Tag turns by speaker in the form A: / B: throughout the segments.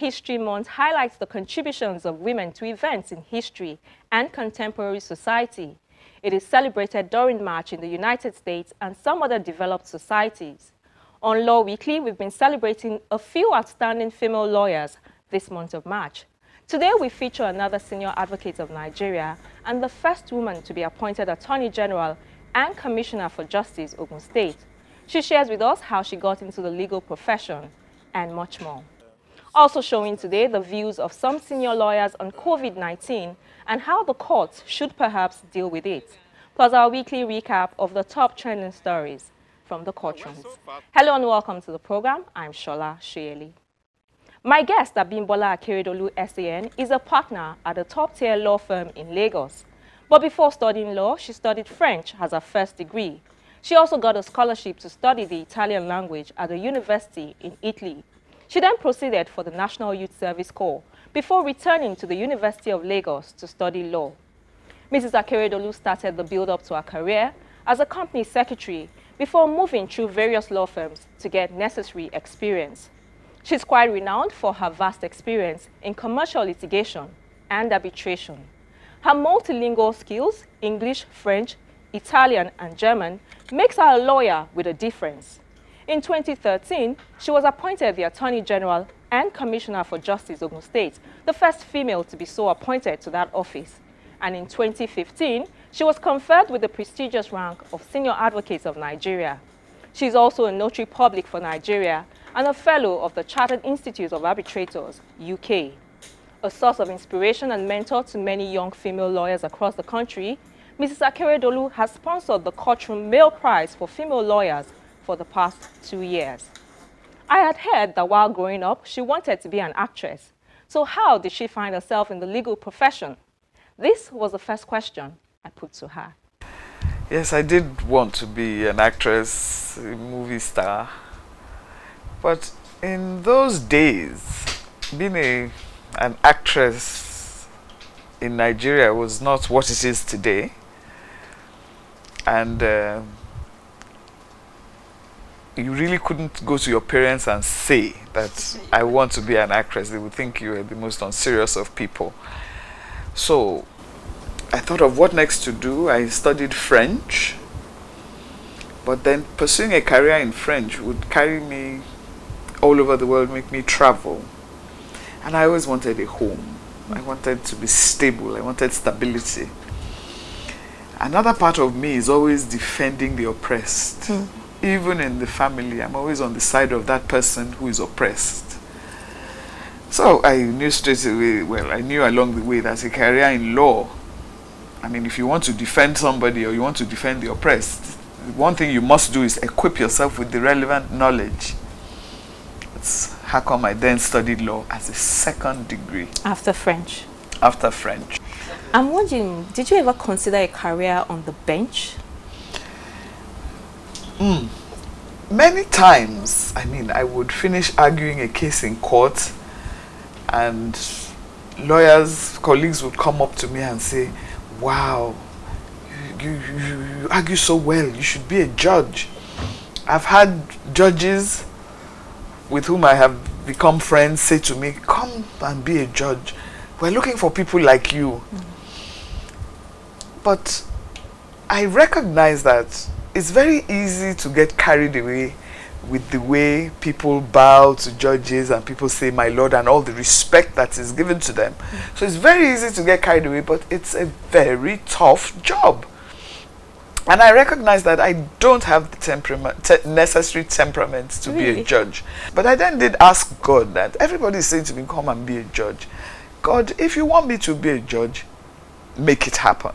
A: History Month highlights the contributions of women to events in history and contemporary society. It is celebrated during March in the United States and some other developed societies. On Law Weekly, we've been celebrating a few outstanding female lawyers this month of March. Today, we feature another senior advocate of Nigeria and the first woman to be appointed Attorney General and Commissioner for Justice, Ogun State. She shares with us how she got into the legal profession and much more. Also showing today the views of some senior lawyers on COVID-19 and how the courts should perhaps deal with it, plus our weekly recap of the top trending stories from the courtrooms. Hello and welcome to the program. I'm Shola Shoyeli. My guest, Abimbola Akeredolu SAN, is a partner at a top-tier law firm in Lagos. But before studying law, she studied French as her first degree. She also got a scholarship to study the Italian language at a university in Italy. She then proceeded for the National Youth Service Corps before returning to the University of Lagos to study law. Mrs. Akeredolu started the build-up to her career as a company secretary before moving through various law firms to get necessary experience. She's quite renowned for her vast experience in commercial litigation and arbitration. Her multilingual skills, English, French, Italian, and German, makes her a lawyer with a difference. In 2013, she was appointed the Attorney General and Commissioner for Justice, Ogun State, the first female to be so appointed to that office. And in 2015, she was conferred with the prestigious rank of Senior Advocate of Nigeria. She is also a Notary Public for Nigeria and a Fellow of the Chartered Institute of Arbitrators, UK. A source of inspiration and mentor to many young female lawyers across the country, Mrs. Akeredolu has sponsored the Courtroom Male Prize for female lawyers for the past 2 years. I had heard that while growing up, she wanted to be an actress. So how did she find herself in the legal profession? This was the first question I put to her.
B: Yes, I did want to be an actress, a movie star. But in those days, being an actress in Nigeria was not what it is today. And you really couldn't go to your parents and say that I want to be an actress. They would think you were the most unserious of people. So I thought of what next to do. I studied French, but then pursuing a career in French would carry me all over the world, make me travel. And I always wanted a home. I wanted to be stable. I wanted stability. Another part of me is always defending the oppressed. Even in the family, I'm always on the side of that person who is oppressed. So I knew straight away, well, I knew along the way that a career in law, I mean, if you want to defend somebody or you want to defend the oppressed, one thing you must do is equip yourself with the relevant knowledge. That's how come I then studied law as a second degree.
A: After French? After French. I'm wondering, did you ever consider a career on the bench?
B: Many times. I mean, I would finish arguing a case in court and lawyers, colleagues would come up to me and say, wow, you argue so well, you should be a judge. I've had judges with whom I have become friends say to me, come and be a judge. We're looking for people like you. But I recognize that it's very easy to get carried away with the way people bow to judges and people say, my lord, and all the respect that is given to them. So it's very easy to get carried away, but it's a very tough job. And I recognize that I don't have the necessary temperament to be a judge. But I then did ask God that everybody is saying to me, come and be a judge. God, if you want me to be a judge, make it happen.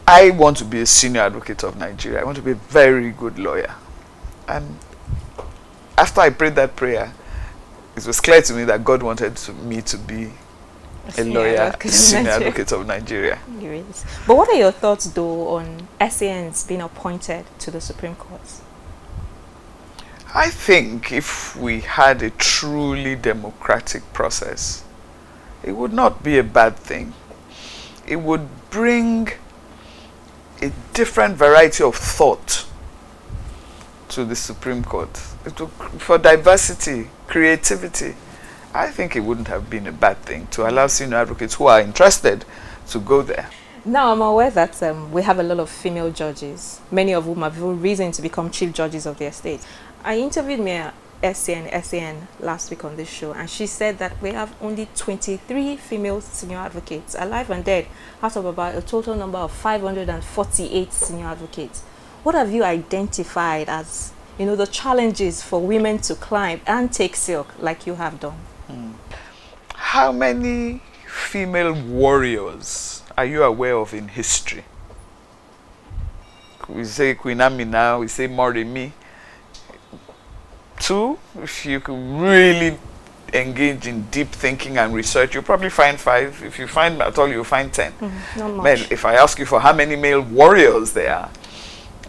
B: I want to be a senior advocate of Nigeria. I want to be a very good lawyer. And after I prayed that prayer, it was clear to me that God wanted me to be a lawyer, a senior advocate of Nigeria.
A: Yes. But what are your thoughts, though, on SANs being appointed to the Supreme Court?
B: I think if we had a truly democratic process, it would not be a bad thing. It would bring a different variety of thought to the Supreme Court. It would, for diversity, creativity, I think it wouldn't have been a bad thing to allow senior advocates who are interested to go there.
A: Now, I'm aware that we have a lot of female judges, many of whom have risen to become chief judges of their state. I interviewed Mayor SAN last week on this show, and she said that we have only 23 female senior advocates, alive and dead, out of about a total number of 548 senior advocates. What have you identified as, you know, the challenges for women to climb and take silk like you have done?
B: How many female warriors are you aware of in history? We say Queen Amina, we say Moremi. 2, if you could really engage in deep thinking and research, you'll probably find 5. If you find at all, you'll find 10.
A: Not much.
B: Men, if I ask you for how many male warriors there are,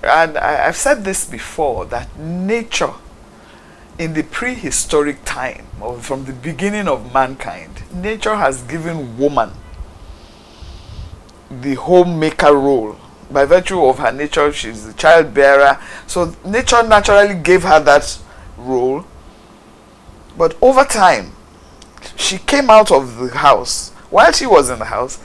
B: and I've said this before, that nature in the prehistoric time, or from the beginning of mankind, nature has given woman the homemaker role. By virtue of her nature, she's the childbearer. So nature naturally gave her that role. But over time, she came out of the house. While she was in the house,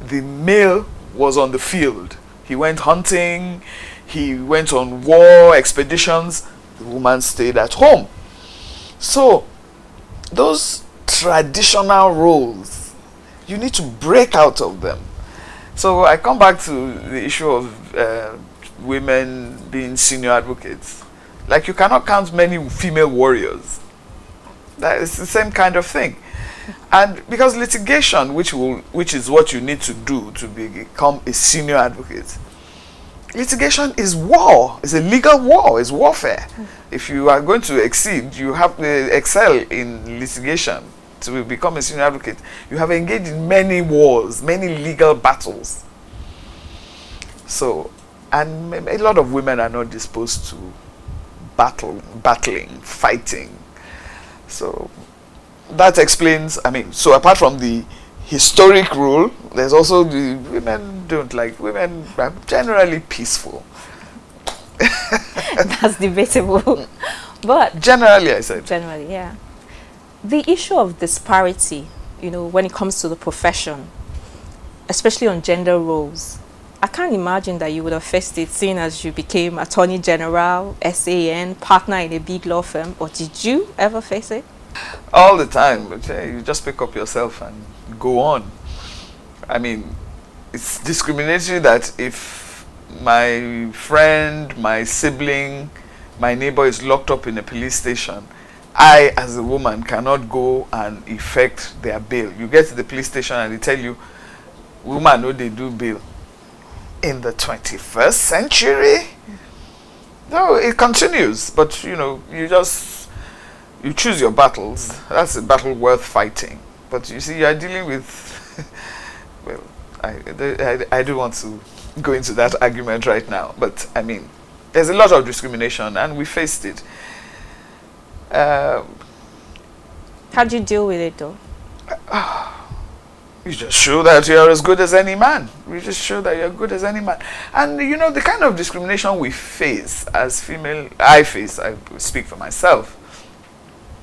B: the male was on the field. He went hunting, he went on war expeditions. The woman stayed at home. So those traditional roles, you need to break out of them. So I come back to the issue of women being senior advocates. Like, you cannot count many female warriors. That is the same kind of thing. And because litigation, which is what you need to do to become a senior advocate, litigation is war. It's a legal war. It's warfare. If you are going to exceed, you have to excel in litigation to become a senior advocate. You have engaged in many wars, many legal battles. So, and a lot of women are not disposed to battling, fighting. So that explains, I mean, so apart from the historic rule, there's also the women are generally peaceful.
A: That's debatable. But
B: generally, I said.
A: Generally, yeah. The issue of disparity, you know, when it comes to the profession, especially on gender roles, I can't imagine that you would have faced it, seeing as you became Attorney General, SAN, partner in a big law firm. Or did you ever face it?
B: All the time. But you just pick up yourself and go on. I mean, it's discriminatory that if my friend, my sibling, my neighbor is locked up in a police station, I, as a woman, cannot go and effect their bail. You get to the police station and they tell you, woman, no, they do bail. In the 21st century? No, it continues. But, you know, you choose your battles. That's a battle worth fighting. But you see, you're dealing with, well, I don't want to go into that argument right now. But, I mean, there's a lot of discrimination and we faced it. How
A: do you deal with it, though?
B: You just show that you're as good as any man. You just show that you're good as any man. And, you know, the kind of discrimination we face as female, I speak for myself,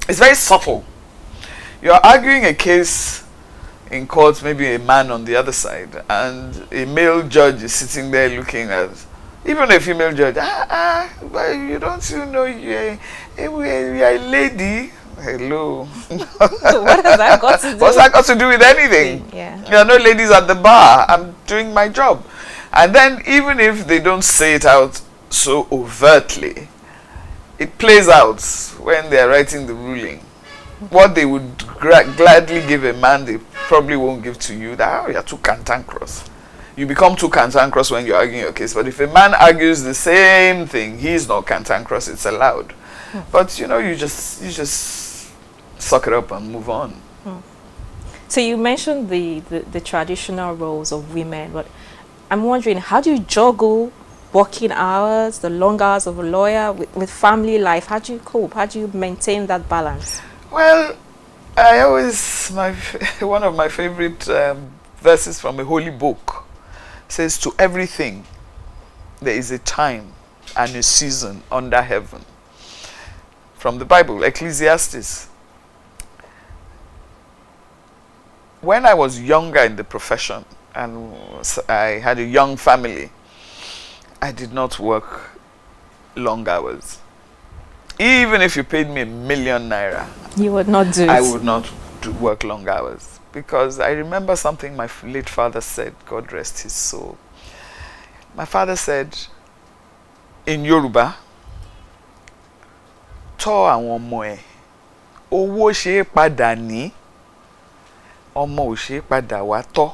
B: it's very subtle. You're arguing a case in court, maybe a man on the other side, and a male judge is sitting there looking at, even a female judge, but you don't, you know, you're a lady. Hello.
A: What has that got to do?
B: What's that got to do with anything?
A: Yeah.
B: There are no ladies at the bar. I'm doing my job. And then even if they don't say it out so overtly, it plays out when they're writing the ruling. What they would gladly give a man, they probably won't give to you. That, oh, you're too cantankerous. You become too cantankerous when you're arguing your case. But if a man argues the same thing, he's not cantankerous, it's allowed. But, you know, you just suck it up and move on.
A: So you mentioned the traditional roles of women, but I'm wondering, how do you juggle working hours, the long hours of a lawyer with family life? How do you cope? How do you maintain that balance?
B: Well, I always, one of my favorite verses from a holy book says, to everything there is a time and a season under heaven. From the Bible, Ecclesiastes. when I was younger in the profession and I had a young family, I did not work long hours. Even if you paid me ₦1,000,000,
A: you would not do it.
B: I would not work long hours, because I remember something my late father said, God rest his soul. My father said in Yoruba, "Tọ́ àwọn ọmọ ẹ, owó ṣe padà ní, ọmọ ò ṣe padà wá tọ́."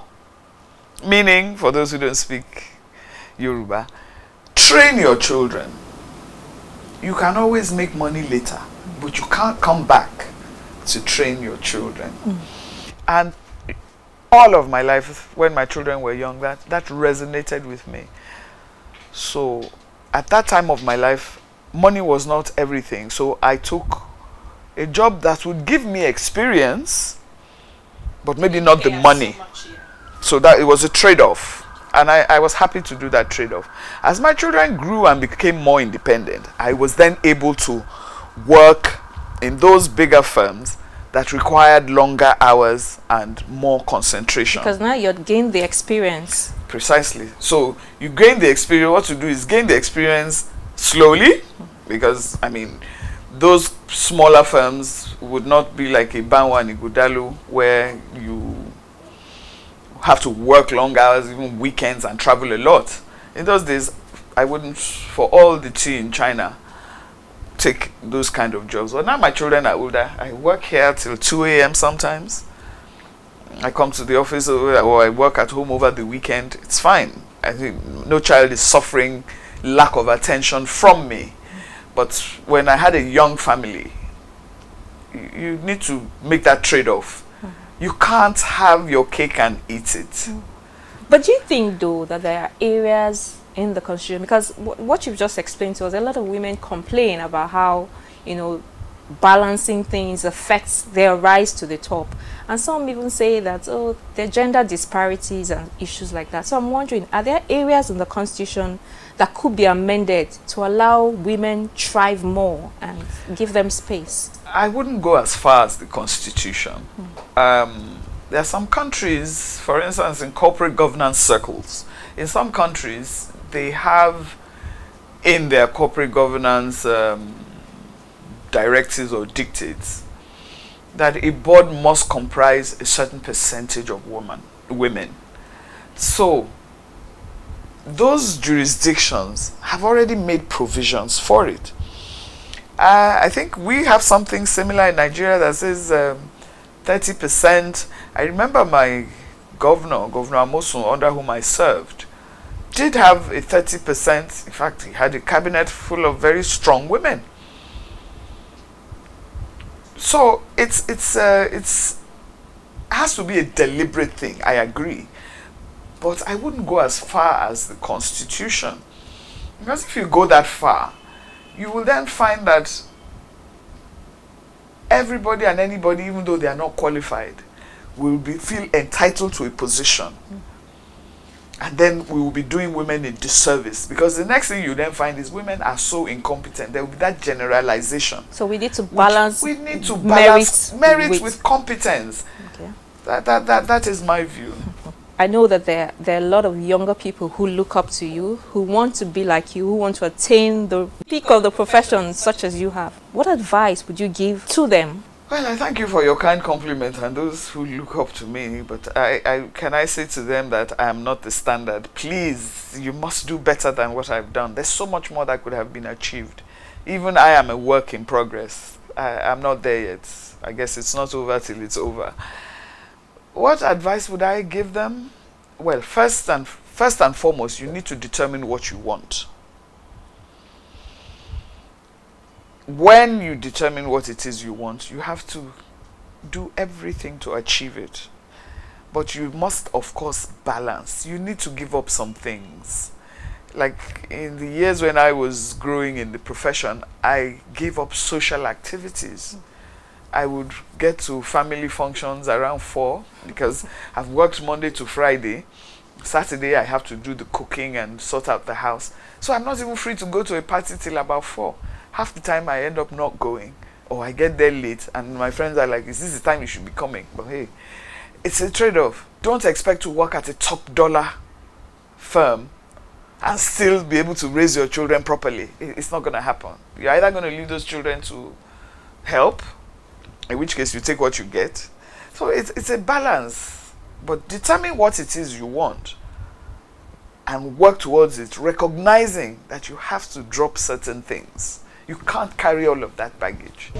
B: Meaning, for those who don't speak Yoruba, train your children. You can always make money later, but you can't come back to train your children. And all of my life, when my children were young, that resonated with me. So at that time of my life, money was not everything. So I took a job that would give me experience, but maybe not the money. So that it was a trade-off. And I was happy to do that trade-off. As my children grew and became more independent, I was then able to work in those bigger firms that required longer hours and more concentration.
A: Because now you had gained the experience.
B: Precisely. So you gain the experience. What you do is gain the experience slowly, because I mean, those smaller firms would not be like a Banwa and Igudalu, where you have to work long hours, even weekends, and travel a lot. In those days, I wouldn't, for all the tea in China, take those kind of jobs. But now my children are older. I work here till 2 a.m. sometimes. I come to the office, or I work at home over the weekend. It's fine. I think no child is suffering lack of attention from me. But when I had a young family, you need to make that trade-off. You can't have your cake and eat it.
A: But do you think, though, that there are areas in the Constitution, because what you've just explained to us, a lot of women complain about how, you know, balancing things affects their rise to the top. And some even say that, oh, there are gender disparities and issues like that. So I'm wondering, are there areas in the Constitution that could be amended to allow women thrive more and give them space?
B: I wouldn't go as far as the Constitution. There are some countries, for instance, in corporate governance circles, in some countries, they have in their corporate governance directives or dictates that a board must comprise a certain percentage of women. So those jurisdictions have already made provisions for it. I think we have something similar in Nigeria that says 30%. I remember my Governor Amosun, under whom I served, did have a 30%. In fact, he had a cabinet full of very strong women. So it has to be a deliberate thing. I agree, but I wouldn't go as far as the Constitution, because if you go that far, you will then find that everybody and anybody, even though they are not qualified, will feel entitled to a position. And then we will be doing women a disservice, because the next thing you then find is women are so incompetent. There will be that generalization. So
A: we need to balance.
B: We need to balance merit with competence.
A: Okay.
B: That is my view.
A: I know that there are a lot of younger people who look up to you, who want to be like you, who want to attain the peak of the profession such as you have. What advice would you give to them?
B: Well, I thank you for your kind compliment and those who look up to me, but can I say to them that I am not the standard? Please, you must do better than what I've done. There's so much more that could have been achieved. Even I am a work in progress. I'm not there yet. I guess it's not over till it's over. What advice would I give them? Well, first and foremost, you need to determine what you want. When you determine what it is you want, you have to do everything to achieve it. But you must, of course, balance. You need to give up some things. Like in the years when I was growing in the profession, I gave up social activities. I would get to family functions around 4 because I've worked Monday to Friday. Saturday I have to do the cooking and sort out the house. So I'm not even free to go to a party till about 4. Half the time I end up not going, or I get there late and my friends are like, is this the time you should be coming? But hey, it's a trade-off. Don't expect to work at a top dollar firm and still be able to raise your children properly. It's not going to happen. You're either going to leave those children to help, in which case you take what you get. So it's a balance. But determine what it is you want and work towards it, recognizing that you have to drop certain things. You can't carry all of that baggage.